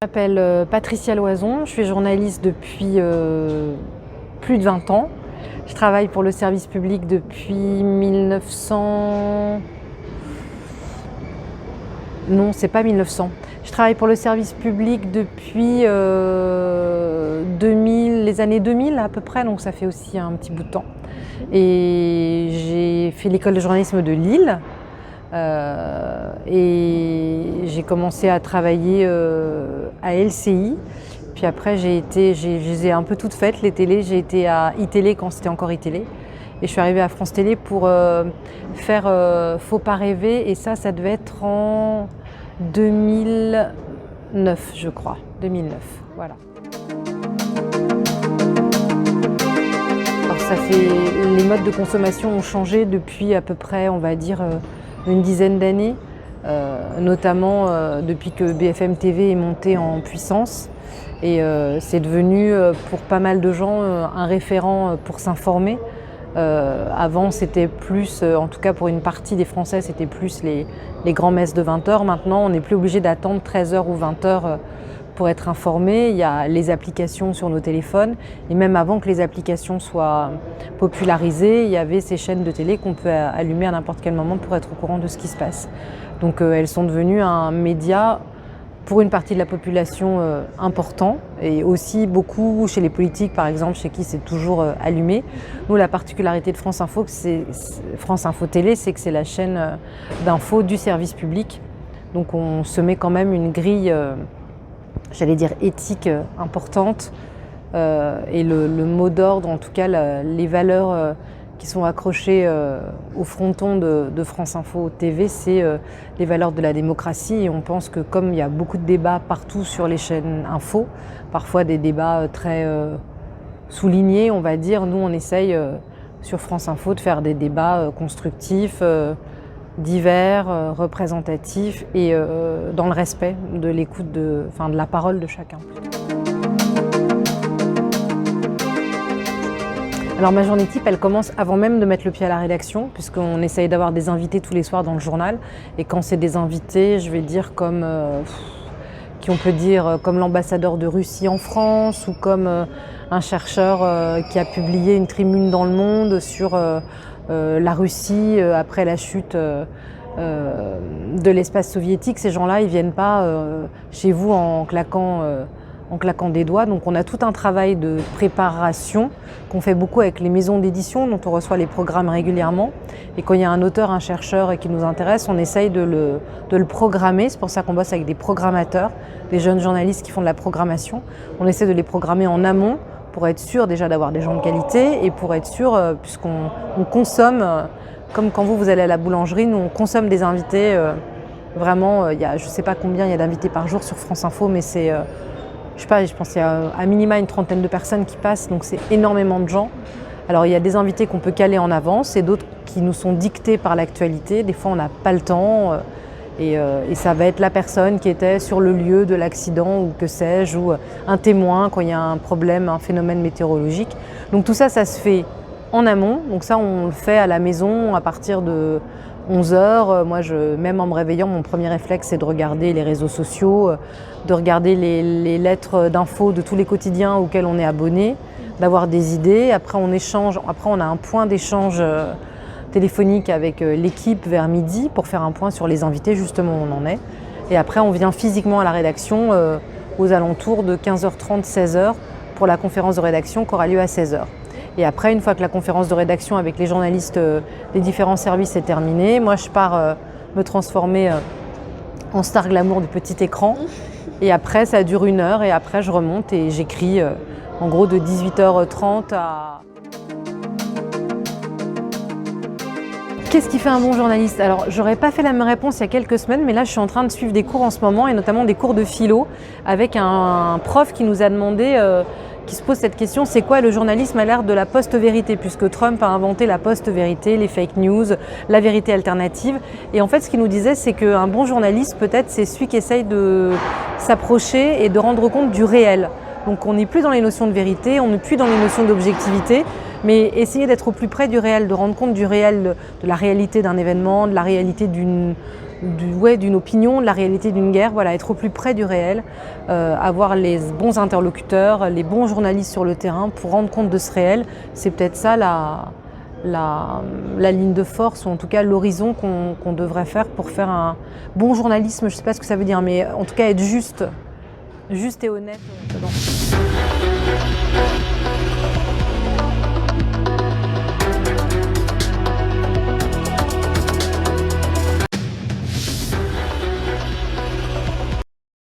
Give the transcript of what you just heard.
m'appelle Patricia Loison, je suis journaliste depuis plus de 20 ans. Je travaille pour le service public depuis 1900... Non, c'est pas 1900. Je travaille pour le service public depuis 2000, les années 2000 à peu près, donc ça fait aussi un petit bout de temps. Et j'ai fait l'école de journalisme de Lille. Et j'ai commencé à travailler à LCI. Puis après, je les ai un peu toutes faites, les télés. J'ai été à iTélé quand c'était encore iTélé. Et je suis arrivée à France Télé pour faire Faut pas rêver. Et ça devait être en 2009, je crois. 2009, voilà. Alors les modes de consommation ont changé depuis à peu près, on va dire, une dizaine d'années, notamment depuis que BFM TV est monté en puissance. Et c'est devenu pour pas mal de gens un référent pour s'informer. Avant c'était plus, en tout cas pour une partie des Français, c'était plus les grands messes de 20h. Maintenant on n'est plus obligé d'attendre 13h ou 20h pour être informé. Il y a les applications sur nos téléphones. Et même avant que les applications soient popularisées, il y avait ces chaînes de télé qu'on peut allumer à n'importe quel moment pour être au courant de ce qui se passe. Donc elles sont devenues un média pour une partie de la population important, et aussi beaucoup chez les politiques par exemple, chez qui c'est toujours allumé. Nous, la particularité de France Info Télé, c'est que c'est la chaîne d'info du service public. Donc on se met quand même une grille, j'allais dire éthique, importante, et le mot d'ordre, en tout cas les valeurs qui sont accrochées au fronton de France Info TV, c'est les valeurs de la démocratie. Et on pense que comme il y a beaucoup de débats partout sur les chaînes info, parfois des débats très soulignés, on va dire, nous on essaye sur France Info de faire des débats constructifs, divers, représentatifs et dans le respect de l'écoute de la parole de chacun. Alors ma journée type, elle commence avant même de mettre le pied à la rédaction, puisqu'on essaye d'avoir des invités tous les soirs dans le journal. Et quand c'est des invités, je vais dire comme qui on peut dire comme l'ambassadeur de Russie en France, ou comme un chercheur qui a publié une tribune dans Le Monde sur la Russie après la chute de l'espace soviétique. Ces gens-là, ils viennent pas chez vous en claquant des doigts. Donc on a tout un travail de préparation qu'on fait beaucoup avec les maisons d'édition dont on reçoit les programmes régulièrement. Et quand il y a un auteur, un chercheur qui nous intéresse, on essaye de le programmer. C'est pour ça qu'on bosse avec des programmateurs, des jeunes journalistes qui font de la programmation. On essaie de les programmer en amont pour être sûr déjà d'avoir des gens de qualité et pour être sûr, puisqu'on consomme, comme quand vous allez à la boulangerie, nous on consomme des invités. Vraiment, il y a, je ne sais pas combien il y a d'invités par jour sur France Info, mais c'est... je pense qu'il y a à minima une trentaine de personnes qui passent, donc c'est énormément de gens. Alors il y a des invités qu'on peut caler en avance et d'autres qui nous sont dictés par l'actualité. Des fois on n'a pas le temps et ça va être la personne qui était sur le lieu de l'accident ou que sais-je, ou un témoin quand il y a un problème, un phénomène météorologique. Donc tout ça, ça se fait en amont. Donc ça on le fait à la maison à partir de 11h. Moi, même en me réveillant, mon premier réflexe, c'est de regarder les réseaux sociaux, de regarder les lettres d'infos de tous les quotidiens auxquels on est abonné, d'avoir des idées. Après, on échange. Après, on a un point d'échange téléphonique avec l'équipe vers midi pour faire un point sur les invités, justement où on en est. Et après, on vient physiquement à la rédaction aux alentours de 15h30, 16h pour la conférence de rédaction qui aura lieu à 16h. Et après, une fois que la conférence de rédaction avec les journalistes des différents services est terminée, moi je pars me transformer en star glamour du petit écran. Et après, ça dure 1 heure et après je remonte et j'écris en gros de 18h30 à... Qu'est-ce qui fait un bon journaliste? Alors, j'aurais pas fait la même réponse il y a quelques semaines, mais là je suis en train de suivre des cours en ce moment, et notamment des cours de philo, avec un prof qui nous a demandé... qui se pose cette question, c'est quoi le journalisme à l'ère de la post-vérité, puisque Trump a inventé la post-vérité, les fake news, la vérité alternative. Et en fait, ce qu'il nous disait, c'est qu'un bon journaliste, peut-être, c'est celui qui essaye de s'approcher et de rendre compte du réel. Donc on n'est plus dans les notions de vérité, on n'est plus dans les notions d'objectivité, mais essayer d'être au plus près du réel, de rendre compte du réel, de la réalité d'un événement, de la réalité d'une opinion, de la réalité d'une guerre, voilà, être au plus près du réel, avoir les bons interlocuteurs, les bons journalistes sur le terrain pour rendre compte de ce réel. C'est peut-être ça la ligne de force, ou en tout cas l'horizon qu'on devrait faire pour faire un bon journalisme. Je ne sais pas ce que ça veut dire, mais en tout cas être juste et honnête dedans.